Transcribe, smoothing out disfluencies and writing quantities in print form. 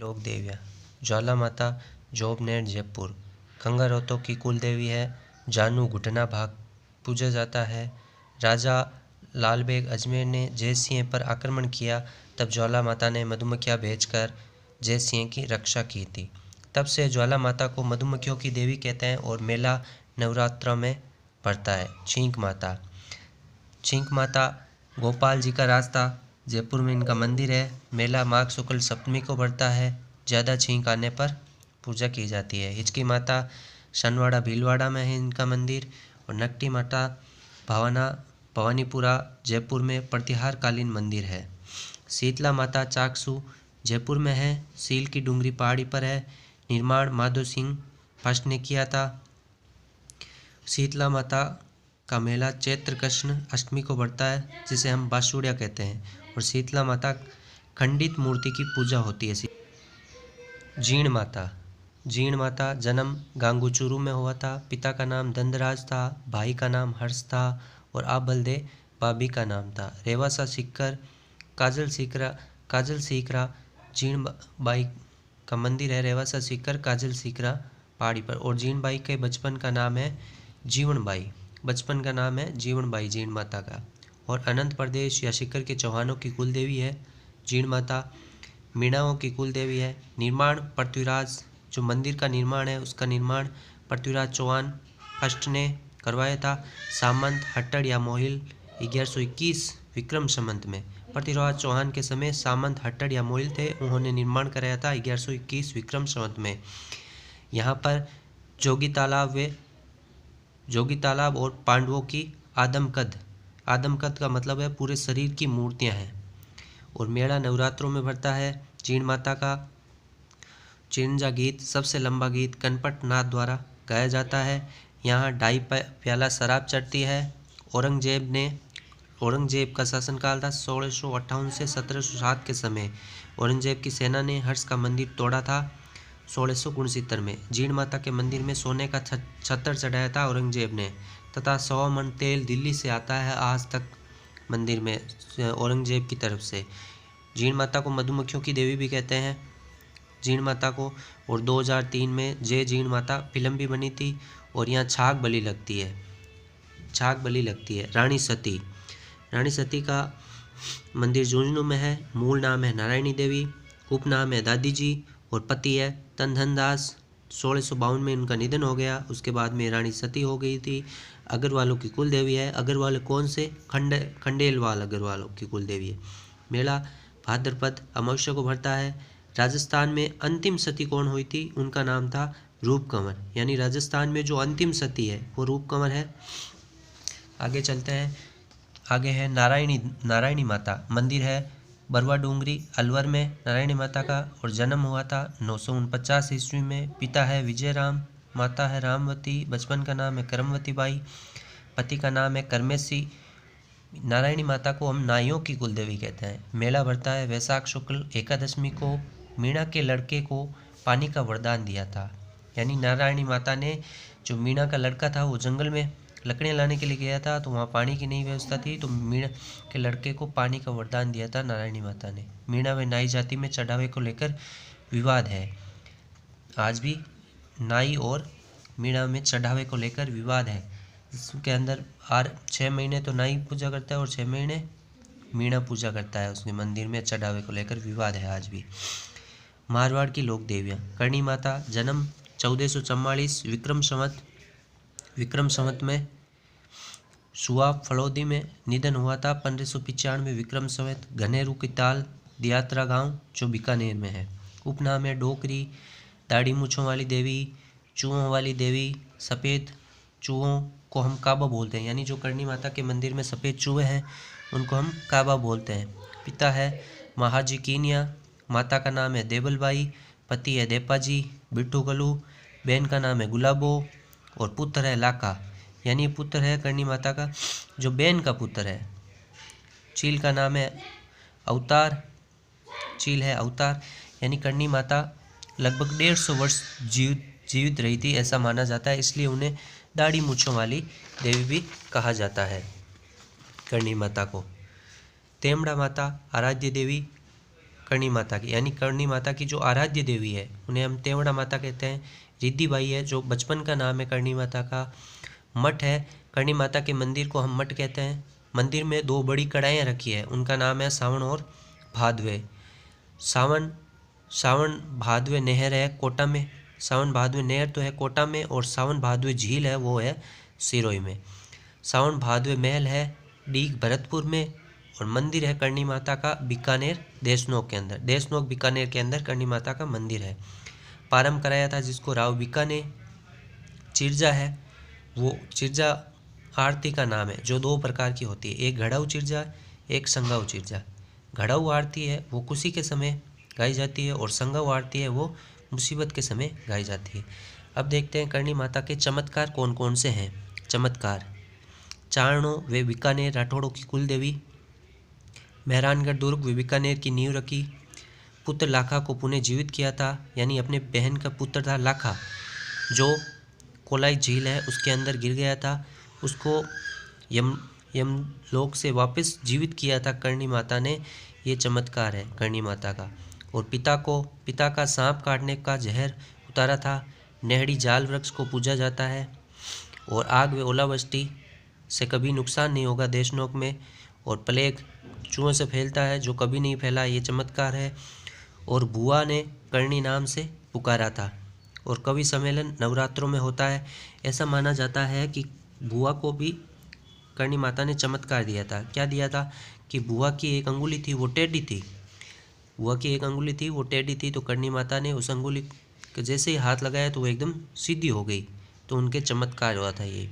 लोक देवियाँ। ज्वाला माता जोबनेर जयपुर खंगारोतों की कुल देवी है। जानू घुटना भाग पूजा जाता है। राजा लाल बेग अजमेर ने जय सिंह पर आक्रमण किया, तब ज्वाला माता ने मधुमक्खियाँ भेजकर जय सिंह की रक्षा की थी। तब से ज्वाला माता को मधुमक्खियों की देवी कहते हैं और मेला नवरात्रों में पड़ता है। छींक माता। छींक माता गोपाल जी का रास्ता, जयपुर में इनका मंदिर है। मेला माघ शुक्ल सप्तमी को पड़ता है। ज़्यादा छींक आने पर पूजा की जाती है। हिचकी माता शनवाड़ा भीलवाड़ा में है इनका मंदिर। और नकटी माता भवानीपुरा जयपुर में प्रतिहारकालीन मंदिर है। शीतला माता चाकसू जयपुर में है। सील की डूंगरी पहाड़ी पर है। निर्माण माधो सिंह फर्स्ट ने किया था। शीतला माता का मेला चैत्र कृष्ण अष्टमी को पड़ता है, जिसे हम बासुड़िया कहते हैं। और शीतला माता खंडित मूर्ति की पूजा होती है। जीण माता। जीण माता जन्म गांगुचुरु में हुआ था। पिता का नाम दंदराज था, भाई का नाम हर्ष था और आबलदे भाभी का नाम था। रेवासा सिक्कर काजल सीकरा जीण बाई का मंदिर है। रेवासा सिक्कर काजल सीकरा पहाड़ी पर। और जीण बाई के बचपन का नाम है जीवन बाई। बचपन का नाम है जीवन बाई जीण माता का। और अनंत प्रदेश या सिक्कर के चौहानों की कुल देवी है जीण माता। मीणाओं की कुल देवी है। निर्माण पृथ्वीराज, जो मंदिर का निर्माण है उसका निर्माण पृथ्वीराज चौहान फर्स्ट ने करवाया था। सामंत हट्टड़ या मोहिल 1121 विक्रम संवत में। पृथ्वीराज चौहान के समय सामंत हट्टड़ या मोहिल थे, उन्होंने निर्माण कराया था 1121 विक्रम संवत में। यहाँ पर जोगी तालाब और पांडवों की आदमकद का मतलब है पूरे शरीर की मूर्तियाँ हैं। और मेला नवरात्रों में भरता है। जीण माता का चिरंजा गीत, सबसे लंबा गीत कनपट नाथ द्वारा गाया जाता है। यहाँ 2.5 प्याला शराब चढ़ती है। औरंगजेब का शासनकाल था 1658 से 1707 के समय। औरंगजेब की सेना ने हर्ष का मंदिर तोड़ा था 1669 में। जीण माता के मंदिर में सोने का छत्र चढ़ाया था औरंगजेब ने, तथा 100 मन तेल दिल्ली से आता है आज तक मंदिर में औरंगजेब की तरफ से। जीण माता को मधुमक्खियों की देवी भी कहते हैं जीण माता को। और 2003 में जय जीण माता फिल्म भी बनी थी। और यहाँ छाग बलि लगती है। रानी सती का मंदिर झुंझुनू में है। मूल नाम है नारायणी देवी, उपनाम है दादी जी और पति है तनधन दास। 1652 में इनका निधन हो गया। उसके बाद में रानी सती हो गई थी। अग्रवालों की कुल देवी है। अग्रवाल कौन से? खंडेलवाल अग्रवालों की कुल देवी है। मेला भाद्रपद अमावस्या को भरता है। राजस्थान में अंतिम सती कौन हुई थी? उनका नाम था रूप कंवर। यानी राजस्थान में जो अंतिम सती है वो रूप कंवर है। आगे चलते हैं। आगे है नारायणी माता मंदिर है बरवा डूंगरी अलवर में नारायणी माता का। और जन्म हुआ था 949 ईस्वी में। पिता है विजय राम, माता है रामवती। बचपन का नाम है करमवती बाई, पति का नाम है करमेसी। नारायणी माता को हम नाइयों की कुल देवी कहते हैं। मेला भरता है वैशाख शुक्ल एकादशमी को। मीणा के लड़के को पानी का वरदान दिया था। यानी नारायणी माता ने, जो मीणा का लड़का था वो जंगल में लकड़ियाँ लाने के लिए गया था, तो वहाँ पानी की नहीं व्यवस्था थी, तो मीणा के लड़के को पानी का वरदान दिया था नारायणी माता ने। मीणा व नाई जाति में चढ़ावे को लेकर विवाद है। आज भी नाई और मीणा में चढ़ावे को लेकर विवाद है। इसके अंदर 6 महीने तो नाई पूजा करता है और 6 महीने मीणा पूजा करता है। उसके मंदिर में चढ़ावे को लेकर विवाद है आज भी। मारवाड़ की लोक देवियाँ। करणी माता जन्म 1444 विक्रम संवत में। सुआ फड़ौदी में निधन हुआ था 1595 विक्रम संवत। घनेरू की ताल दियात्रा गांव जो बीकानेर में है। उपनाम है डोकरी। दाढ़ी मूछों वाली देवी, चूहों वाली देवी। सफ़ेद चूहों को हम काबा बोलते हैं। यानी जो करणी माता के मंदिर में सफ़ेद चूहे हैं उनको हम काबा बोलते हैं। पिता है महाजी कीनिया, माता का नाम है देवलबाई, पति है देपाजी बिट्टू गलू, बहन का नाम है गुलाबो और पुत्र है लाका। यानी पुत्र है करणी माता का जो बहन का पुत्र है। चील का नाम है अवतार, चील है अवतार। यानी करणी माता लगभग 150 वर्ष जीवित रही थी ऐसा माना जाता है, इसलिए उन्हें दाढ़ी मूछों वाली देवी भी कहा जाता है करणी माता को। तेमड़ा माता आराध्य देवी करणी माता की, यानी करणी माता की जो आराध्य देवी है उन्हें हम तेवड़ा माता कहते हैं। रिद्धि बाई है जो बचपन का नाम है करणी माता का। मठ है, करणी माता के मंदिर को हम मठ कहते हैं। मंदिर में 2 बड़ी कढ़ाइयाँ रखी है, उनका नाम है सावन और भादवे। सावन भादवे नहर है कोटा में, सावन भादवे नहर तो है कोटा में, और सावन भादवे झील है वो है सिरोही में। सावन भादवे महल है डीग भरतपुर में, और मंदिर है करणी माता का बीकानेर देशनोक के अंदर। देशनोक बीकानेर के अंदर करणी माता का मंदिर है। प्रारंभ कराया था जिसको राव बीका ने। चिरजा है, वो चिरजा आरती का नाम है जो 2 प्रकार की होती है, एक घड़ाऊ चिरजा, एक संगाऊ चिरजा। घड़ाऊ आरती है वो खुशी के समय गाई जाती है, और संगाऊ आरती है वो मुसीबत के समय गाई जाती है। अब देखते हैं करणी माता के चमत्कार कौन कौन से हैं। चमत्कार: चारणों वे बीकानेर राठौड़ों की कुल देवी। मेहरानगढ़ दुर्ग वे बीकानेर की नींव रखी। पुत्र लाखा को पुनः जीवित किया था, यानी अपने बहन का पुत्र था लाखा जो कोलाई झील है उसके अंदर गिर गया था, उसको यमलोक से वापस जीवित किया था करणी माता ने। ये चमत्कार है करणी माता का। और पिता का सांप काटने का जहर उतारा था। नेहड़ी जाल वृक्ष को पूजा जाता है। और आग व ओलावृष्टि से कभी नुकसान नहीं होगा देशनोक में। और प्लेग चूहों से फैलता है जो कभी नहीं फैला, ये चमत्कार है। और बुआ ने करणी नाम से पुकारा था। और कवि सम्मेलन नवरात्रों में होता है। ऐसा माना जाता है कि बुआ को भी करणी माता ने चमत्कार दिया था। क्या दिया था कि बुआ की एक अंगुली थी वो टेढ़ी थी, बुआ की एक अंगुली थी वो टेढ़ी थी, तो करणी माता ने उस अंगुली के जैसे ही हाथ लगाया तो वो एकदम सीधी हो गई, तो उनके चमत्कार हुआ था ये।